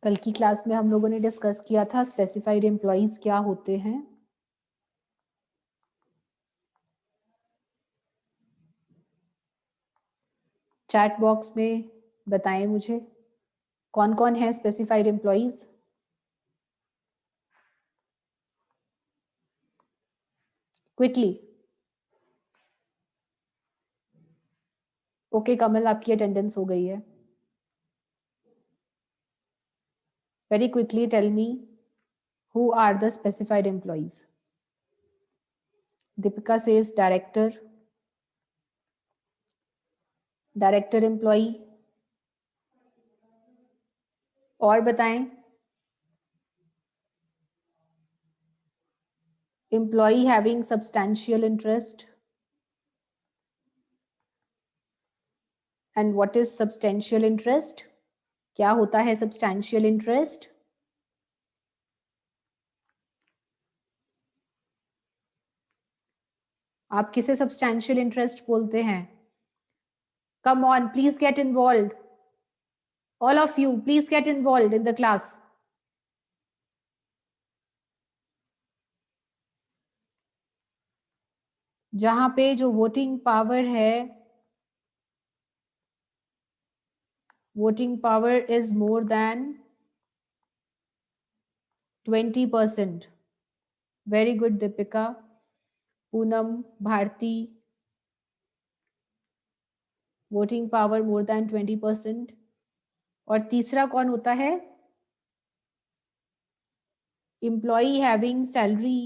कल की क्लास में हम लोगों ने डिस्कस किया था स्पेसिफाइड एम्प्लॉइज क्या होते हैं। चैट बॉक्स में बताएं मुझे कौन कौन है specified employees. Quickly. Okay Kamal, आपकी अटेंडेंस हो गई है। Very quickly tell me who are the specified employees. Deepika says director, director employee. और बताएं। Employee having substantial interest. And what is substantial interest? क्या होता है सब्सटैंशियल इंटरेस्ट? आप किसे सब्सटैंशियल इंटरेस्ट बोलते हैं? Come on, please get involved. All of you please get involved in the class. जहां पे जो वोटिंग पावर है, voting power is more than 20%। Very good Deepika, Poonam, Bharti. Voting power more than 20%। और तीसरा कौन होता है? Employee having salary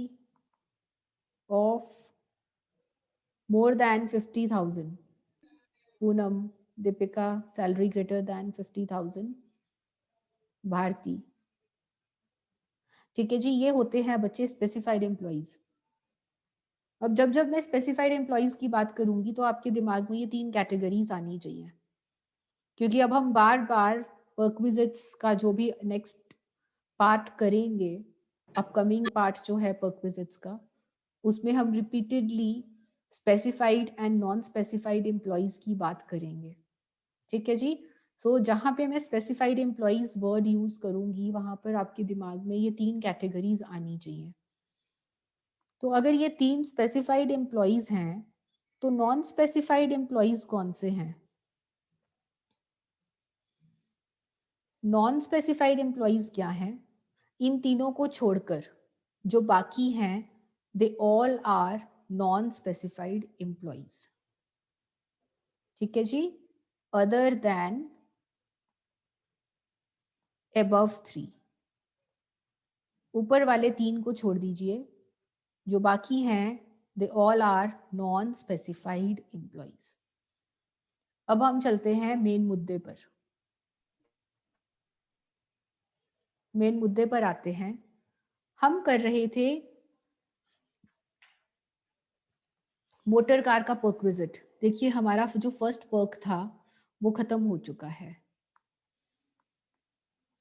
of more than 50,000। Poonam, Deepika, salary greater than 50,000। Bharti. ठीक है जी, ये होते हैं बच्चे स्पेसिफाइड एम्प्लॉइज। अब जब जब मैं स्पेसिफाइड एम्प्लॉइज की बात करूंगी तो आपके दिमाग में ये 3 कैटेगरीज आनी चाहिए, क्योंकि अब हम बार बार परक्विजिट्स का जो भी नेक्स्ट पार्ट करेंगे, अपकमिंग पार्ट जो है परक्विजिट्स का, उसमें हम repeatedly specified and non specified employees की बात करेंगे। ठीक है जी। सो जहां पे मैं स्पेसिफाइड एम्प्लॉइज वर्ड यूज करूंगी वहां पर आपके दिमाग में ये 3 कैटेगरीज आनी चाहिए। तो अगर ये 3 स्पेसिफाइड एम्प्लॉइज हैं तो नॉन स्पेसिफाइड एम्प्लॉइज कौन से हैं? नॉन स्पेसिफाइड एम्प्लॉइज क्या हैं? इन तीनों को छोड़कर जो बाकी हैं, they all are non specified employees. ठीक है जी। अदर देन अबव 3, ऊपर वाले 3 को छोड़ दीजिए, जो बाकी हैं they all are non specified employees. अब हम चलते हैं मेन मुद्दे पर। मेन मुद्दे पर आते हैं। हम कर रहे थे मोटर कार का पर्क विजिट। देखिए हमारा जो फर्स्ट पर्क था वो खत्म हो चुका है।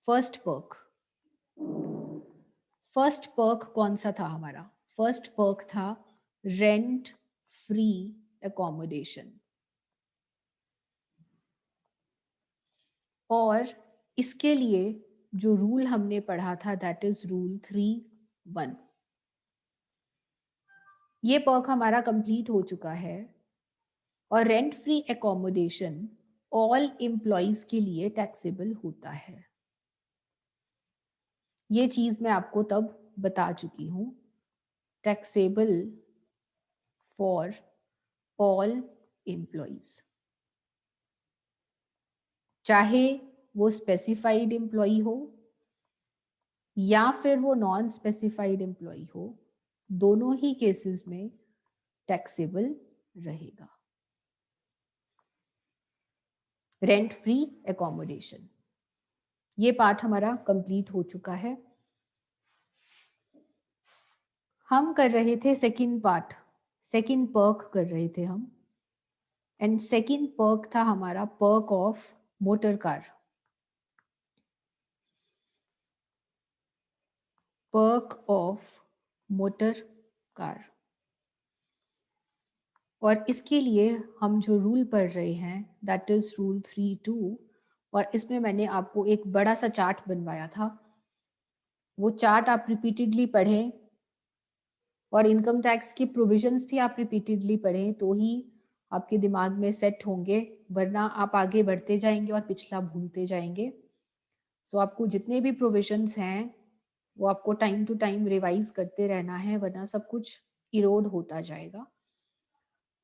फर्स्ट पर्क, फर्स्ट पर्क कौन सा था हमारा? फर्स्ट पर्क था रेंट फ्री एकोमोडेशन। और इसके लिए जो रूल हमने पढ़ा था दैट इज रूल 3(1). ये पर्क हमारा कंप्लीट हो चुका है। और rent free accommodation all employees के लिए टैक्सेबल होता है। ये चीज मैं आपको तब बता चुकी हूं। टैक्सेबल फॉर ऑल एम्प्लॉइज, चाहे वो स्पेसिफाइड एम्प्लॉई हो या फिर वो नॉन स्पेसिफाइड एम्प्लॉई हो, दोनों ही केसेस में टैक्सेबल रहेगा। रेंट फ्री एकोमोडेशन, ये पार्ट हमारा कंप्लीट हो चुका है। हम कर रहे थे सेकंड पार्ट, सेकंड पर्क कर रहे थे हम। एंड सेकंड पर्क था हमारा perk of motor car. Perk of motor car. और इसके लिए हम जो रूल पढ़ रहे हैं दैट इज रूल 3(2), और इसमें मैंने आपको एक बड़ा सा चार्ट बनवाया था, वो चार्ट आप रिपीटेडली पढ़ें और इनकम टैक्स के प्रोविजंस भी आप रिपीटेडली पढ़ें तो ही आपके दिमाग में सेट होंगे, वरना आप आगे बढ़ते जाएंगे और पिछला भूलते जाएंगे। सो आपको जितने भी प्रोविजंस हैं वो आपको टाइम टू टाइम रिवाइज करते रहना है, वरना सब कुछ इरोड होता जाएगा।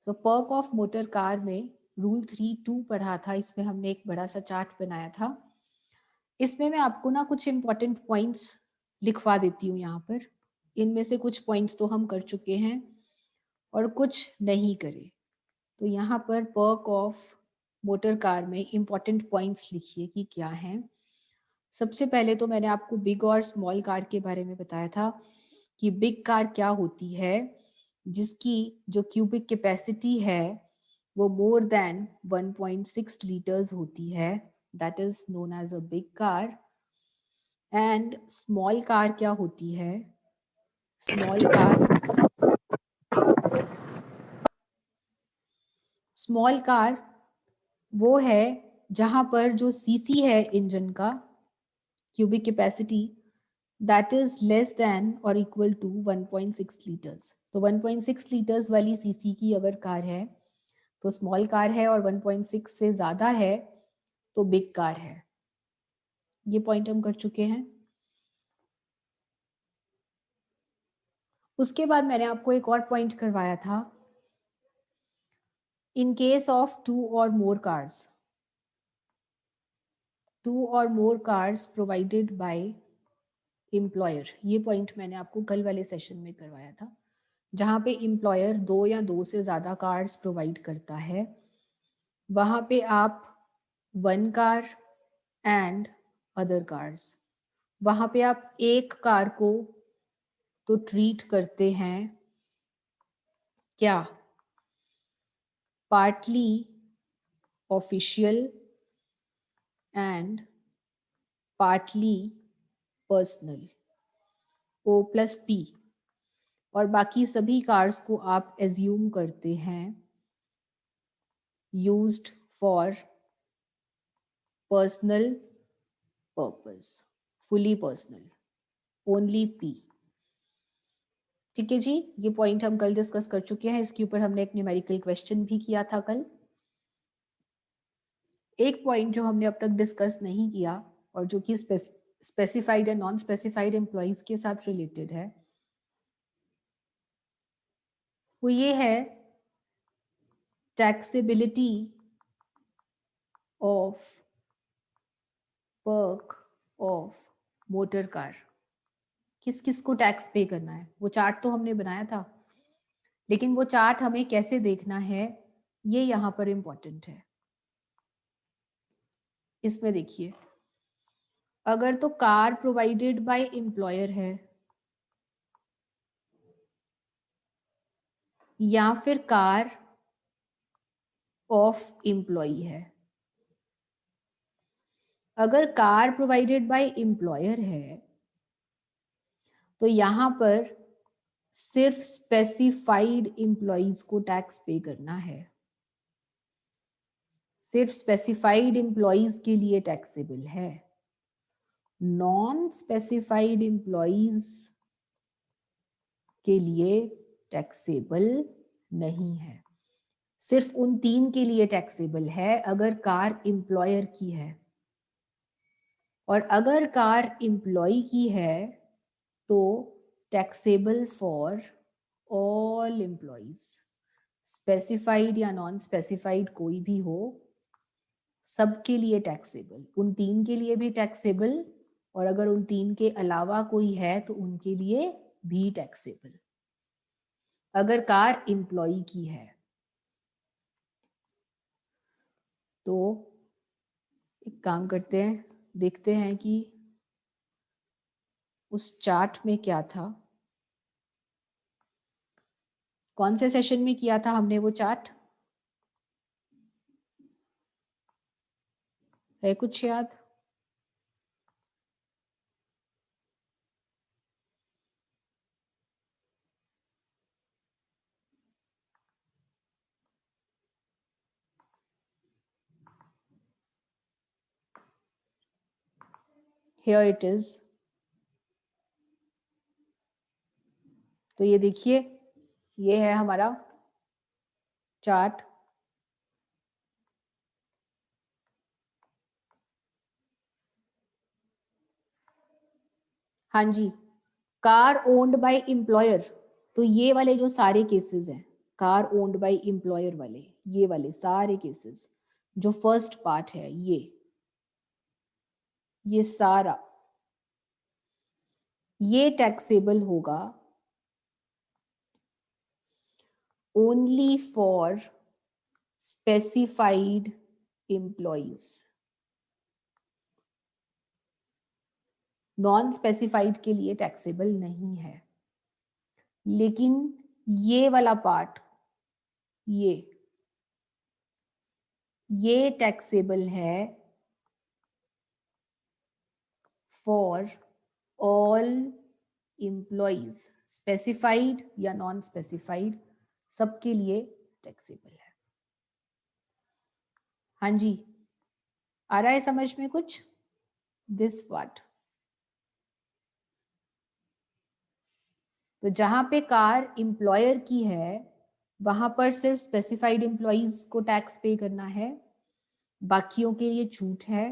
सो पर्क ऑफ मोटर कार में रूल 3.2 पढ़ा था, इसमें हमने एक बड़ा सा चार्ट बनाया था। इसमें मैं आपको ना कुछ इंपॉर्टेंट पॉइंट्स लिखवा देती हूँ यहाँ पर। इनमें से कुछ पॉइंट्स तो हम कर चुके हैं और कुछ नहीं करे। तो यहाँ पर पर्क ऑफ मोटर कार में इंपॉर्टेंट पॉइंट्स लिखिए कि क्या हैं। सबसे पहले तो मैंने आपको बिग और स्मॉल कार के बारे में बताया था कि बिग कार क्या होती है, जिसकी जो क्यूबिक कैपेसिटी है वो मोर देन 1.6 लीटर्स होती है, that is known as a big car. And small car क्या होती है? स्मॉल कार वो है जहां पर जो सीसी है इंजन का, cubic capacity, that is less than और इक्वल टू 1.6 लीटर्स। तो 1.6 लीटर्स वाली सीसी की अगर कार है तो स्मॉल कार है, और 1.6 से ज्यादा है तो बिग कार है। ये पॉइंट हम कर चुके हैं। उसके बाद मैंने आपको एक और पॉइंट करवाया था, इन केस ऑफ टू और मोर कार्स प्रोवाइडेड बाय एम्प्लॉयर। ये पॉइंट मैंने आपको कल वाले सेशन में करवाया था, जहां पे एम्प्लॉयर 2 या 2 से ज्यादा कार्स प्रोवाइड करता है, वहां पे आप one car and other cars, वहां पे आप एक कार को तो ट्रीट करते हैं क्या? Partly official and partly personal, O+P, और बाकी सभी कार्स को आप एज्यूम करते हैं used for personal purpose, fully personal, only P। ठीक है जी, ये पॉइंट हम कल डिस्कस कर चुके हैं। इसके ऊपर हमने एक न्यूमेरिकल क्वेश्चन भी किया था कल। एक पॉइंट जो हमने अब तक डिस्कस नहीं किया और जो कि specified and non specified employees के साथ रिलेटेड है, वो ये है taxability of perk of motor car. किस किस को टैक्स पे करना है, वो चार्ट तो हमने बनाया था, लेकिन वो चार्ट हमें कैसे देखना है ये यहाँ पर इंपॉर्टेंट है। इसमें देखिए, अगर तो कार प्रोवाइडेड बाय एम्प्लॉयर है या फिर कार ऑफ एम्प्लॉई है, अगर कार प्रोवाइडेड बाय एम्प्लॉयर है तो यहां पर सिर्फ स्पेसिफाइड एम्प्लॉइज को टैक्स पे करना है, सिर्फ स्पेसिफाइड एम्प्लॉइज के लिए टैक्सेबल है, नॉन स्पेसिफाइड एम्प्लॉइज के लिए टैक्सेबल नहीं है। सिर्फ उन 3 के लिए टैक्सेबल है अगर कार एम्प्लॉयर की है, और अगर कार एम्प्लॉय की है तो taxable for all employees, specified या नॉन स्पेसिफाइड कोई भी हो, सबके लिए टैक्सेबल, उन 3 के लिए भी टैक्सेबल, और अगर उन 3 के अलावा कोई है तो उनके लिए भी टैक्सेबल, अगर कार एम्प्लॉय की है। तो एक काम करते हैं, देखते हैं कि उस चार्ट में क्या था, कौन से सेशन में किया था हमने वो चार्ट, है कुछ याद? Here it is. तो ये देखिए, ये है हमारा चार्ट। हाँ जी, कार ओन्ड बाय एम्प्लॉयर, तो ये वाले जो सारे केसेस हैं कार ओन्ड बाय एम्प्लॉयर वाले, ये वाले सारे केसेस, जो फर्स्ट पार्ट है ये सारा, ये टैक्सेबल होगा only for specified employees. Non specified के लिए टैक्सेबल नहीं है। लेकिन ये वाला पार्ट, ये टैक्सेबल है फॉर ऑल एम्प्लॉइज, स्पेसिफाइड या नॉन स्पेसिफाइड, सबके लिए टैक्सेबल है। हाँ जी, आ रहा है समझ में कुछ? दिस पार्ट, तो जहां पे कार एम्प्लॉयर की है वहां पर सिर्फ स्पेसिफाइड एम्प्लॉइज को टैक्स पे करना है, बाकियों के लिए छूट है।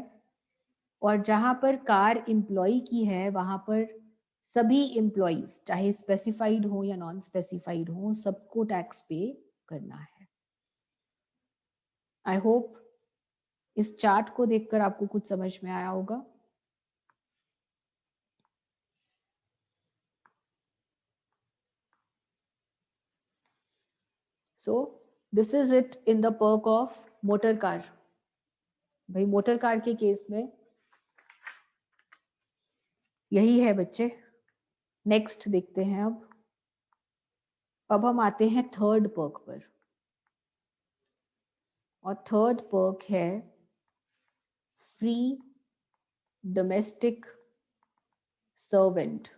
और जहां पर कार एम्प्लॉय की है वहां पर सभी एम्प्लॉइज, चाहे स्पेसिफाइड हो या नॉन स्पेसिफाइड हो, सबको टैक्स पे करना है। आई होप इस चार्ट को देखकर आपको कुछ समझ में आया होगा। So this is it in the perk of motor car. भाई मोटर कार के केस में यही है बच्चे। नेक्स्ट देखते हैं। अब हम आते हैं थर्ड पर्क पर, और थर्ड पर्क है free domestic servant.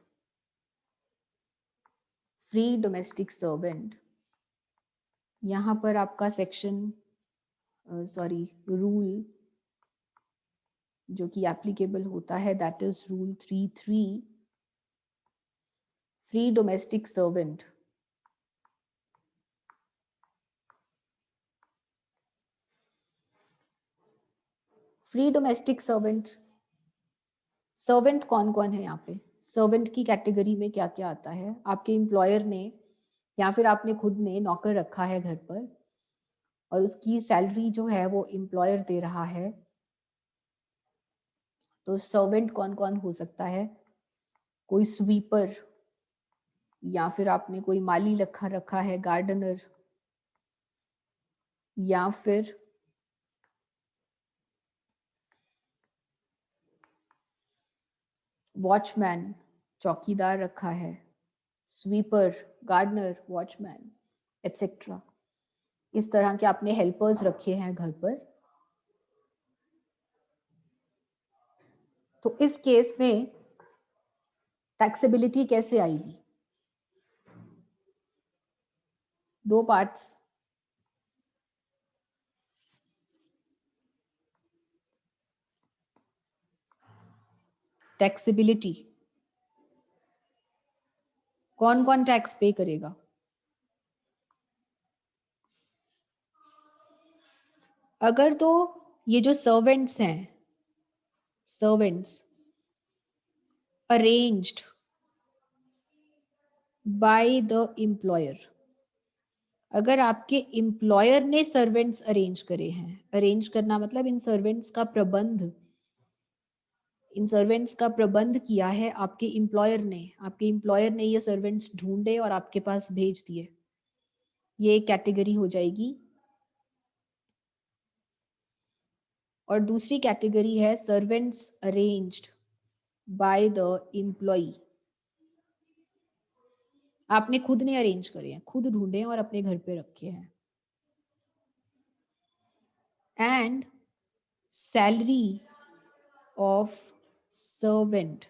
Free domestic servant, यहाँ पर आपका सेक्शन रूल जो कि एप्लीकेबल होता है that is rule 3(3). Free domestic servant, free domestic servant, servant कौन कौन है यहाँ पे? सर्वेंट की कैटेगरी में क्या क्या आता है? आपके एम्प्लॉयर ने या फिर आपने खुद ने नौकर रखा है घर पर और उसकी सैलरी जो है वो एम्प्लॉयर दे रहा है, तो सर्वेंट कौन कौन हो सकता है? कोई स्वीपर, या फिर आपने कोई माली रखा है, गार्डनर, या फिर वॉचमैन, चौकीदार रखा है, स्वीपर, गार्डनर, वॉचमैन एटसेट्रा। इस तरह के आपने हेल्पर्स रखे हैं घर पर। तो इस केस में टैक्सेबिलिटी कैसे आएगी? दो पार्ट्स। टैक्सेबिलिटी, कौन कौन टैक्स पे करेगा? अगर तो ये जो सर्वेंट्स हैं, servants arranged by the employer, अगर आपके एम्प्लॉयर ने सर्वेंट्स अरेंज करे हैं, अरेंज करना मतलब इन सर्वेंट्स का प्रबंध, इन सर्वेंट्स का प्रबंध किया है आपके एम्प्लॉयर ने, आपके एम्प्लॉयर ने ये सर्वेंट्स ढूंढे और आपके पास भेज दिए, ये एक कैटेगरी हो जाएगी। और दूसरी कैटेगरी है servants arranged by the employer, आपने खुद ने अरेंज करे हैं, खुद ढूंढे हैं और अपने घर पे रखे हैं। And salary of servant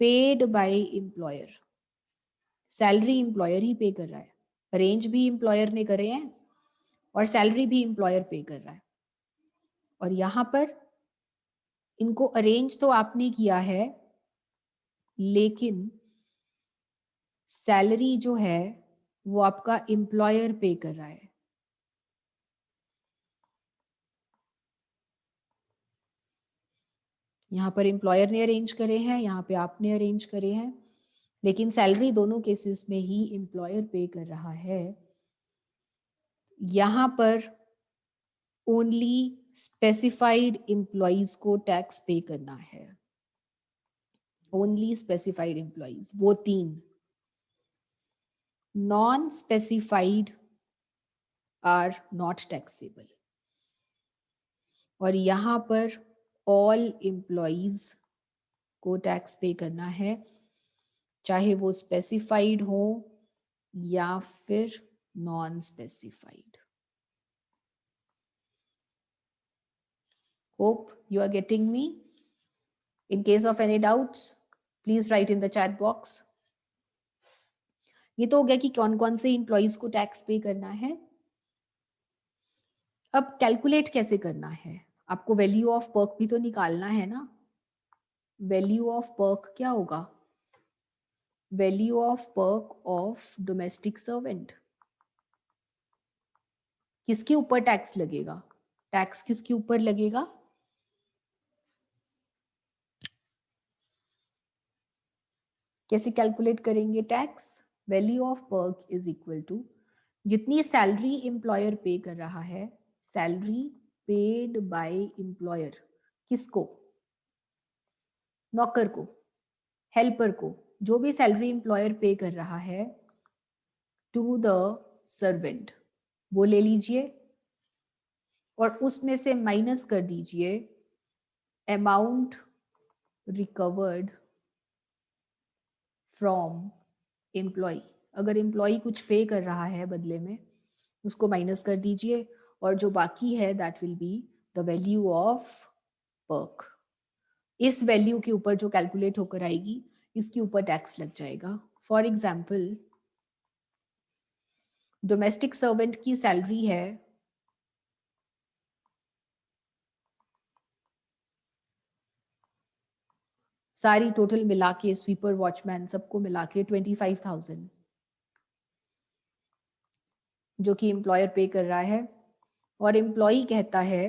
paid by employer, salary employer ही पे कर रहा है, अरेंज भी एम्प्लॉयर ने करे हैं और सैलरी भी एम्प्लॉयर पे कर रहा है। और यहाँ पर इनको अरेंज तो आपने किया है, लेकिन सैलरी जो है वो आपका एम्प्लॉयर पे कर रहा है। यहाँ पर एम्प्लॉयर ने अरेंज करे हैं, यहाँ पे आपने अरेंज करे हैं, लेकिन सैलरी दोनों केसेस में ही एम्प्लॉयर पे कर रहा है। यहाँ पर ओनली स्पेसिफाइड एम्प्लॉइज को टैक्स पे करना है, ओनली स्पेसिफाइड एम्प्लॉइज, वो 3। Non specified are not taxable. और यहाँ पर ऑल एम्प्लॉइज को टैक्स पे करना है, चाहे वो स्पेसिफाइड हो या फिर non specified. Hope you are getting me. In case of any doubts, please write in the chat box. ये तो हो गया कि कौन कौन से एम्प्लॉइज को टैक्स पे करना है। अब कैलकुलेट कैसे करना है, आपको वैल्यू ऑफ पर्क भी तो निकालना है ना। वैल्यू ऑफ पर्क क्या होगा? Value of perk of domestic servant. किसके ऊपर टैक्स लगेगा? टैक्स किसके ऊपर लगेगा? कैसे कैलकुलेट करेंगे tax? Value of perk is equal to जितनी सैलरी एम्प्लॉयर पे कर रहा है, सैलरी पेड बाय एम्प्लॉयर। किसको? नौकर को, हेल्पर को, जो भी सैलरी एम्प्लॉयर पे कर रहा है टू द सर्वेंट, वो ले लीजिए और उसमें से माइनस कर दीजिए अमाउंट रिकवर्ड फ्रॉम एम्प्लॉय। अगर एम्प्लॉय कुछ पे कर रहा है बदले में, उसको माइनस कर दीजिए और जो बाकी है that will be the value of perk. इस वैल्यू के ऊपर जो कैलकुलेट होकर आएगी, इसके ऊपर टैक्स लग जाएगा। फॉर एग्जाम्पल, डोमेस्टिक सर्वेंट की सैलरी है सारी टोटल मिला के, स्वीपर वॉचमैन सबको मिला के 25,000, जो कि एम्प्लॉयर पे कर रहा है। और एम्प्लॉय कहता है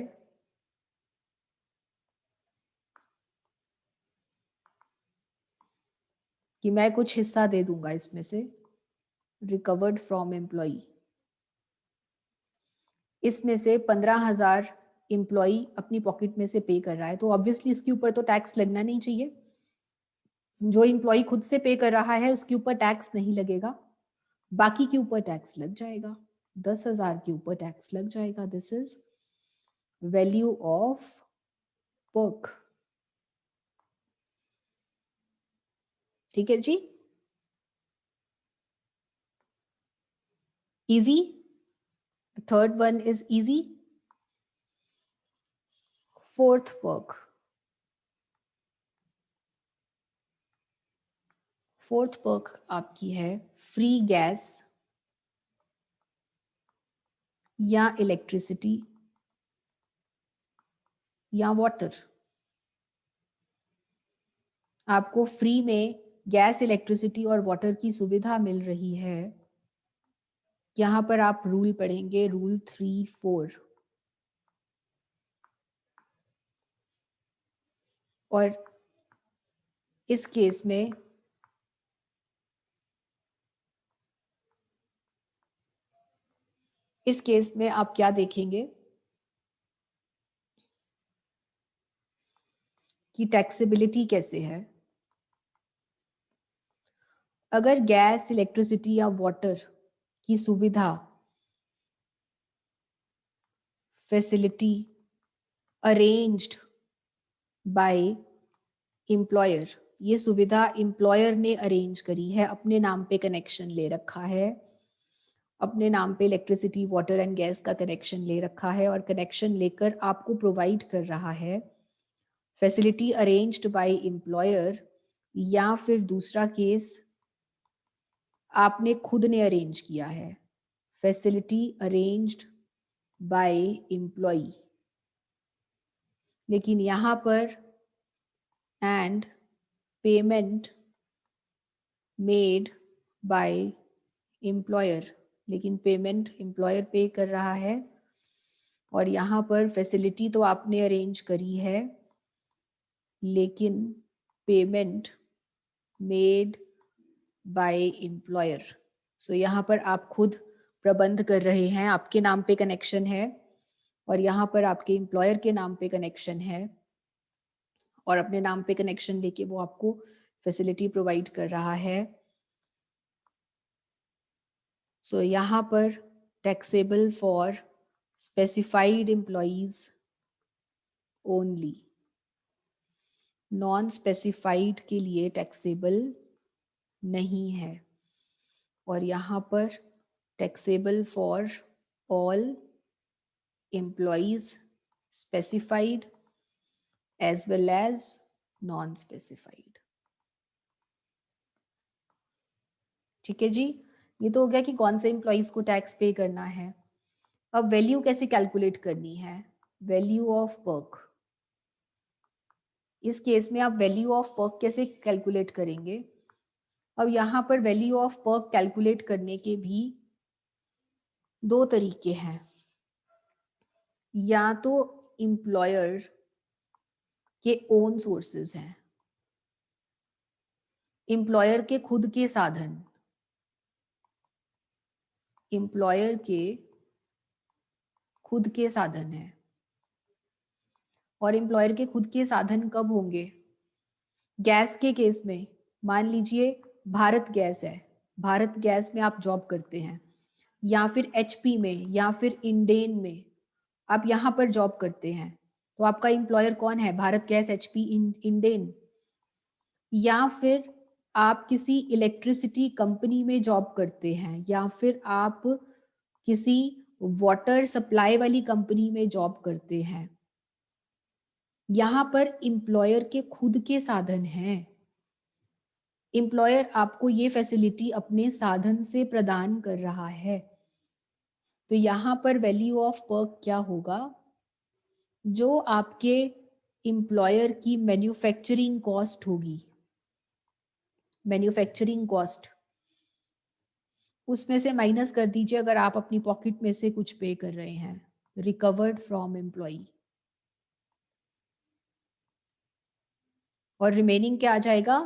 कि मैं कुछ हिस्सा दे दूंगा इसमें से, रिकवर्ड फ्रॉम एम्प्लॉय। इसमें से 15,000 एम्प्लॉय अपनी पॉकेट में से पे कर रहा है, तो ऑब्वियसली इसके ऊपर तो टैक्स लगना नहीं चाहिए। जो एम्प्लॉय खुद से पे कर रहा है उसके ऊपर टैक्स नहीं लगेगा, बाकी के ऊपर टैक्स लग जाएगा। 10,000 के ऊपर टैक्स लग जाएगा। This is value of perk. ठीक है जी, easy. The third one is easy. Fourth perk. Fourth perk आपकी है फ्री गैस या इलेक्ट्रिसिटी या वाटर। आपको फ्री में गैस, इलेक्ट्रिसिटी और वाटर की सुविधा मिल रही है। यहां पर आप रूल पढ़ेंगे, रूल 3, 4। और इस केस में आप क्या देखेंगे कि टैक्सेबिलिटी कैसे है। अगर गैस, इलेक्ट्रिसिटी या वाटर की सुविधा, फैसिलिटी अरेंज्ड बाय एम्प्लॉयर, ये सुविधा एम्प्लॉयर ने अरेंज करी है, अपने नाम पे कनेक्शन ले रखा है, अपने नाम पे इलेक्ट्रिसिटी, वाटर एंड गैस का कनेक्शन ले रखा है और कनेक्शन लेकर आपको प्रोवाइड कर रहा है। फैसिलिटी अरेंज्ड बाय एम्प्लॉयर, या फिर दूसरा केस आपने खुद ने अरेंज किया है, फैसिलिटी अरेंज्ड बाय एम्प्लॉय। लेकिन यहाँ पर and payment made by employer, लेकिन पेमेंट एम्प्लॉयर पे कर रहा है और यहाँ पर फैसिलिटी तो आपने अरेंज करी है लेकिन पेमेंट मेड बाय एम्प्लॉयर। सो यहाँ पर आप खुद प्रबंध कर रहे हैं, आपके नाम पे कनेक्शन है और यहाँ पर आपके एम्प्लॉयर के नाम पे कनेक्शन है और अपने नाम पे कनेक्शन लेके वो आपको फैसिलिटी प्रोवाइड कर रहा है। सो यहाँ पर taxable for specified employees only, non specified के लिए टैक्सेबल नहीं है और यहाँ पर taxable for all employees specified as well as non specified. ठीक है जी, ये तो हो गया कि कौन से एम्प्लॉयज को टैक्स पे करना है। अब वैल्यू कैसे कैलकुलेट करनी है, वैल्यू ऑफ पर्क। इस केस में आप वैल्यू ऑफ पर्क कैसे कैलकुलेट करेंगे। अब यहाँ पर वैल्यू ऑफ पर्क कैलकुलेट करने के भी दो तरीके हैं, या तो एम्प्लॉयर के ओन सोर्सेज हैं, एम्प्लॉयर के खुद के साधन, एम्प्लॉयर के खुद के साधन है। और एम्प्लॉयर के खुद के साधन कब होंगे, गैस के केस में मान लीजिए भारत गैस है, भारत गैस में आप जॉब करते हैं या फिर एचपी में या फिर इंडेन में आप यहाँ पर जॉब करते हैं, तो आपका एम्प्लॉयर कौन है, भारत गैस, एचपी, इंडेन। या फिर आप किसी इलेक्ट्रिसिटी कंपनी में जॉब करते हैं या फिर आप किसी वाटर सप्लाई वाली कंपनी में जॉब करते हैं, यहाँ पर एम्प्लॉयर के खुद के साधन हैं। एम्प्लॉयर आपको ये फैसिलिटी अपने साधन से प्रदान कर रहा है, तो यहाँ पर वैल्यू ऑफ पर्क क्या होगा, जो आपके एम्प्लॉयर की मैन्युफैक्चरिंग कॉस्ट होगी, मैन्युफैक्चरिंग कॉस्ट, उसमें से माइनस कर दीजिए अगर आप अपनी पॉकेट में से कुछ पे कर रहे हैं, रिकवर्ड फ्रॉम एम्प्लॉई, और रिमेनिंग क्या आ जाएगा,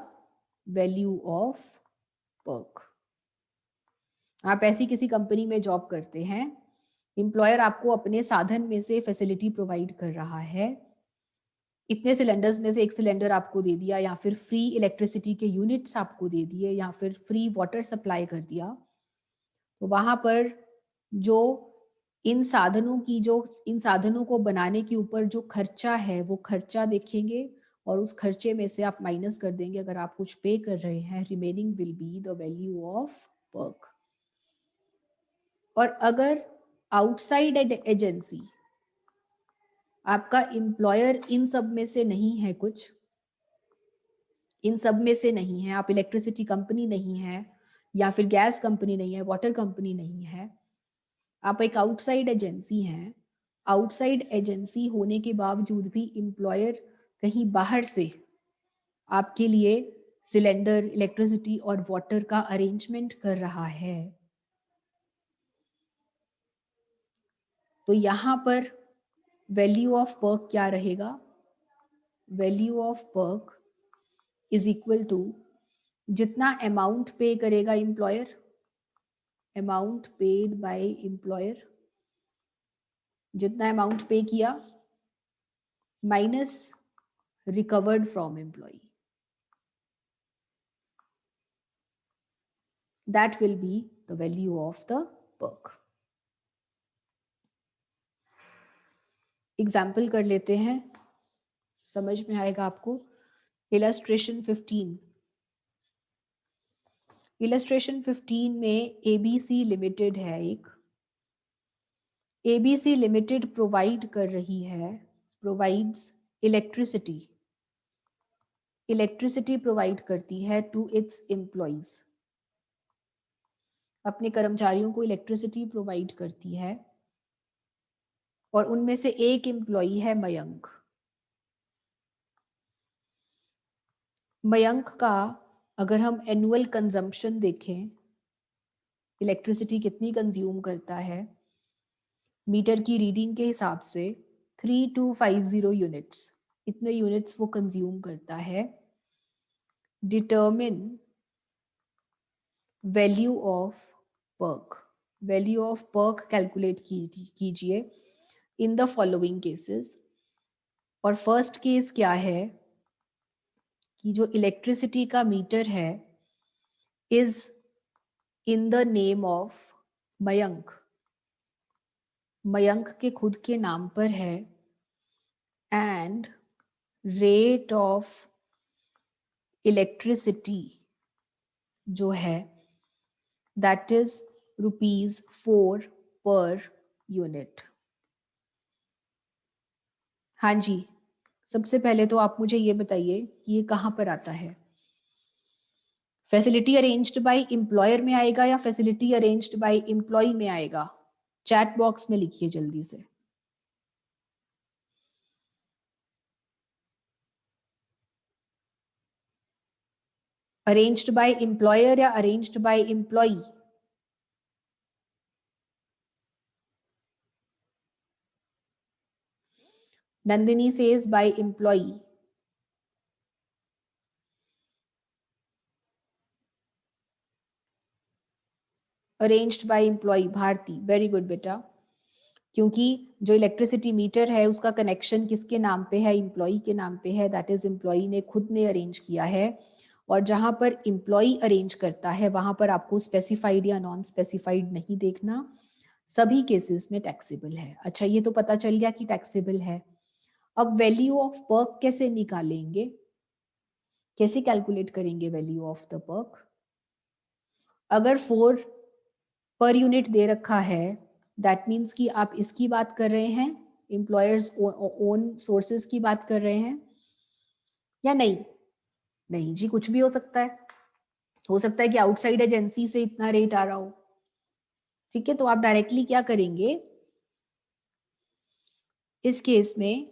वैल्यू ऑफ पर्क। आप ऐसी किसी कंपनी में जॉब करते हैं, एम्प्लॉयर आपको अपने साधन में से फैसिलिटी प्रोवाइड कर रहा है, इतने सिलेंडर्स में से एक सिलेंडर आपको दे दिया या फिर फ्री इलेक्ट्रिसिटी के यूनिट्स आपको दे दिए या फिर फ्री वाटर सप्लाई कर दिया, तो वहां पर जो इन साधनों को बनाने के ऊपर जो खर्चा है वो खर्चा देखेंगे और उस खर्चे में से आप माइनस कर देंगे अगर आप कुछ पे कर रहे हैं, remaining will be the value of work. और अगर आउटसाइड एजेंसी, आपका एम्प्लॉयर इन सब में से नहीं है, कुछ इन सब में से नहीं है, आप इलेक्ट्रिसिटी कंपनी नहीं है या फिर गैस कंपनी नहीं है, वाटर कंपनी नहीं है, आप एक आउटसाइड एजेंसी हैं, आउटसाइड एजेंसी होने के बावजूद भी एम्प्लॉयर कहीं बाहर से आपके लिए सिलेंडर, इलेक्ट्रिसिटी और वाटर का अरेंजमेंट कर रहा है, तो यहाँ पर वैल्यू ऑफ पर्क क्या रहेगा, value of perk is equal to जितना अमाउंट पे करेगा employer, amount paid by employer, जितना अमाउंट पे किया minus recovered from employee, that will be the value of the perk। Example कर लेते हैं, समझ में आएगा आपको। इलस्ट्रेशन 15, इलस्ट्रेशन 15 में एबीसी लिमिटेड है, एक एबीसी लिमिटेड प्रोवाइड कर रही है, प्रोवाइड्स इलेक्ट्रिसिटी, इलेक्ट्रिसिटी प्रोवाइड करती है टू इट्स एम्प्लॉइज, अपने कर्मचारियों को इलेक्ट्रिसिटी प्रोवाइड करती है और उनमें से एक एम्प्लॉई है मयंक। मयंक का अगर हम एनुअल कंजम्पशन देखें, इलेक्ट्रिसिटी कितनी कंज्यूम करता है मीटर की रीडिंग के हिसाब से 3250 यूनिट्स, इतने यूनिट्स वो कंज्यूम करता है। Determine value of perk, value of perk calculate कीजिए इन द फॉलोइंग केसेस। और फर्स्ट केस क्या है कि जो इलेक्ट्रिसिटी का मीटर है is in the name of Mayank, Mayank के खुद के नाम पर है, एंड रेट ऑफ इलेक्ट्रिसिटी जो है दैट इज ₹4 पर यूनिट। हाँ जी, सबसे पहले तो आप मुझे ये बताइए कि ये कहाँ पर आता है, फैसिलिटी अरेंज्ड बाय एम्प्लॉयर में आएगा या फैसिलिटी अरेंज्ड बाय एम्प्लॉय में आएगा? चैट बॉक्स में लिखिए जल्दी से। अरेंज्ड बाय एम्प्लॉयर या arranged by employee? Nandini says by employee. Arranged by employee Bharti, very good बेटा, क्योंकि जो इलेक्ट्रिसिटी मीटर है उसका कनेक्शन किसके नाम पे है, एम्प्लॉय के नाम पे है, दैट इज एम्प्लॉय ने खुद ने अरेंज किया है। और जहां पर एम्प्लॉय अरेंज करता है वहां पर आपको स्पेसिफाइड या नॉन स्पेसिफाइड नहीं देखना, सभी केसेस में टैक्सेबल है। अच्छा, ये तो पता चल गया कि टैक्सेबल है। अब वैल्यू ऑफ पर्क कैसे निकालेंगे, कैसे कैलकुलेट करेंगे वैल्यू ऑफ द पर्क? अगर 4 पर यूनिट दे रखा है दैट मीन्स कि आप इसकी बात कर रहे हैं, एम्प्लॉयर्स ओन सोर्सेज की बात कर रहे हैं या नहीं? नहीं जी, कुछ भी हो सकता है कि आउटसाइड एजेंसी से इतना रेट आ रहा हो। ठीक है, तो आप डायरेक्टली क्या करेंगे इस केस में,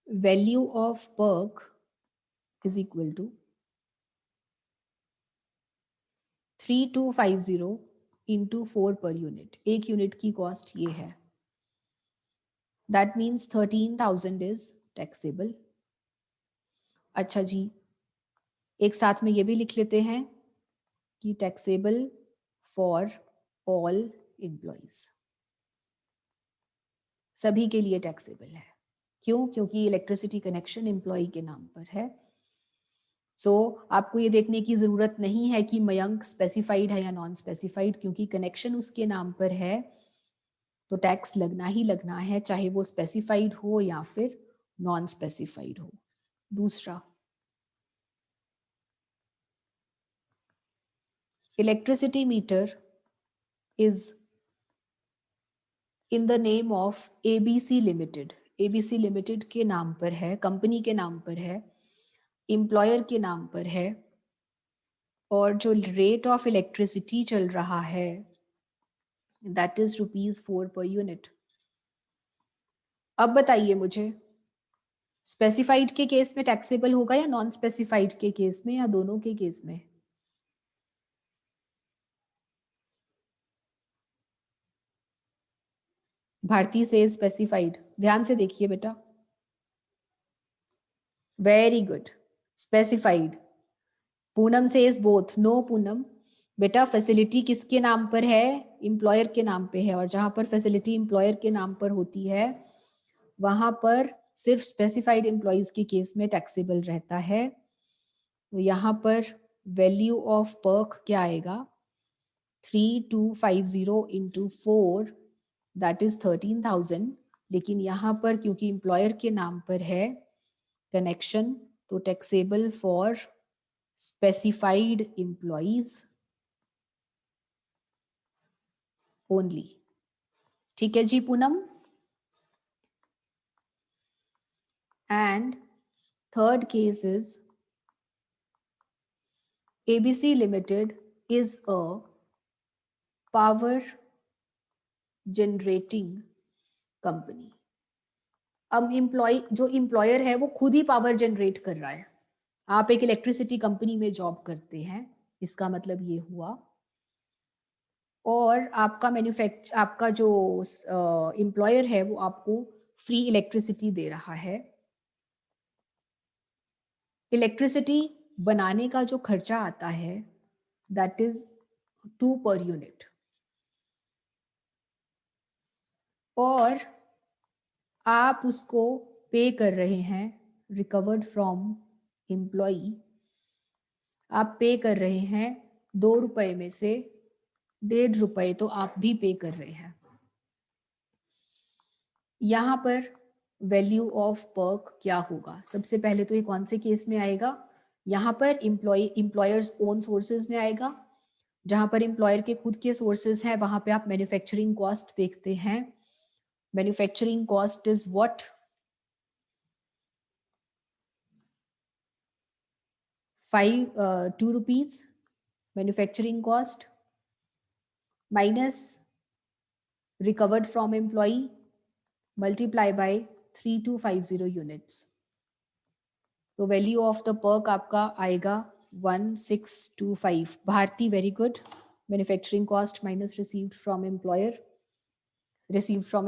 value of perk is equal to 3250 into 4 per unit, एक यूनिट की कॉस्ट ये है, दैट मीन्स 13,000 इज टैक्सेबल। अच्छा जी, एक साथ में ये भी लिख लेते हैं कि टैक्सेबल फॉर ऑल एम्प्लॉयज, सभी के लिए टैक्सेबल है। क्यों? क्योंकि इलेक्ट्रिसिटी कनेक्शन एम्प्लॉय के नाम पर है। सो आपको ये देखने की जरूरत नहीं है कि मयंक स्पेसिफाइड है या नॉन स्पेसिफाइड, क्योंकि कनेक्शन उसके नाम पर है तो टैक्स लगना ही लगना है, चाहे वो स्पेसिफाइड हो या फिर नॉन स्पेसिफाइड हो। दूसरा, electricity metre is in the name of ABC limited, ABC limited के नाम पर है, कंपनी के नाम पर है, एम्प्लॉयर के नाम पर है, और जो रेट ऑफ इलेक्ट्रिसिटी चल रहा है दैट इज ₹4 पर यूनिट। अब बताइए मुझे, स्पेसिफाइड के केस में टैक्सेबल होगा या नॉन स्पेसिफाइड के केस में, या दोनों के केस में? भारती से स्पेसिफाइड, ध्यान से देखिए बेटा, वेरी गुड, स्पेसिफाइड। पूनम से बोथ, नो पूनम, बेटा फैसिलिटी किसके नाम पर है, एम्प्लॉयर के नाम पे है, और जहां पर फैसिलिटी एम्प्लॉयर के नाम पर होती है वहां पर सिर्फ स्पेसिफाइड एम्प्लॉयज के केस में टैक्सेबल रहता है। तो यहाँ पर वैल्यू ऑफ पर्क क्या आएगा, 3250 इंटू 4 दैट इज 13,000, लेकिन यहाँ पर क्योंकि एम्प्लॉयर के नाम पर है कनेक्शन तो taxable for specified employees only. ठीक है जी Poonam. And third case is ABC Limited is a power generating company। अब जो एम्प्लॉयर है वो खुद ही पावर जनरेट कर रहा है, आप एक इलेक्ट्रिसिटी कंपनी में जॉब करते हैं, इसका मतलब ये हुआ। और आपका जो एम्प्लॉयर है वो आपको फ्री इलेक्ट्रिसिटी दे रहा है। इलेक्ट्रिसिटी बनाने का जो खर्चा आता है दैट इज 2 पर यूनिट, और आप उसको पे कर रहे हैं रिकवर्ड फ्रॉम एम्प्लॉई। आप पे कर रहे हैं 2 रुपए में से 1.5 रुपए तो आप भी पे कर रहे हैं। यहाँ पर वैल्यू ऑफ पर्क क्या होगा? सबसे पहले तो ये कौन से केस में आएगा? यहाँ पर एम्प्लॉयर्स ओन सोर्सेज में आएगा। जहाँ पर एम्प्लॉयर के खुद के सोर्सेज हैं वहाँ पे आप मैन्युफैक्चरिंग कॉस्ट देखते हैं। Manufacturing cost is what? 2 rupees manufacturing cost minus recovered from employee multiply by 3250 units। तो वैल्यू ऑफ द पर्क आपका आएगा 1625। Bharti very good. Manufacturing cost minus received from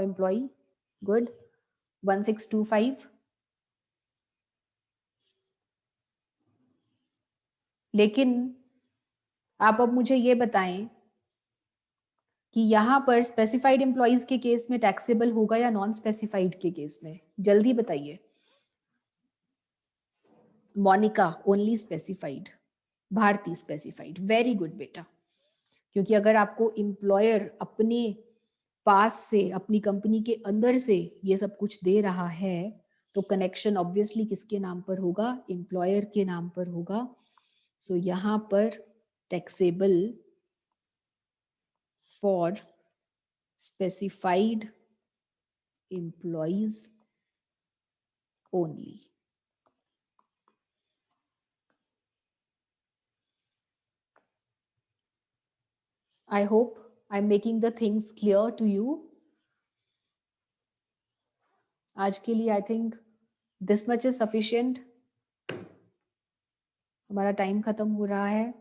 employee good 1625। लेकिन आप अब मुझे ये बताएं कि यहाँ पर स्पेसिफाइड एम्प्लॉयज के केस में टैक्सेबल होगा या नॉन स्पेसिफाइड के केस में? जल्दी बताइए। Monika only specified, Bharti specified. Very good बेटा, क्योंकि अगर आपको एम्प्लॉयर अपने पास से अपनी कंपनी के अंदर से ये सब कुछ दे रहा है तो कनेक्शन ऑब्वियसली किसके नाम पर होगा? एम्प्लॉयर के नाम पर होगा। सो यहाँ पर taxable for specified employees only. I hope I'm making the things clear to you. आज के लिए I think this much is sufficient. हमारा टाइम खत्म हो रहा है।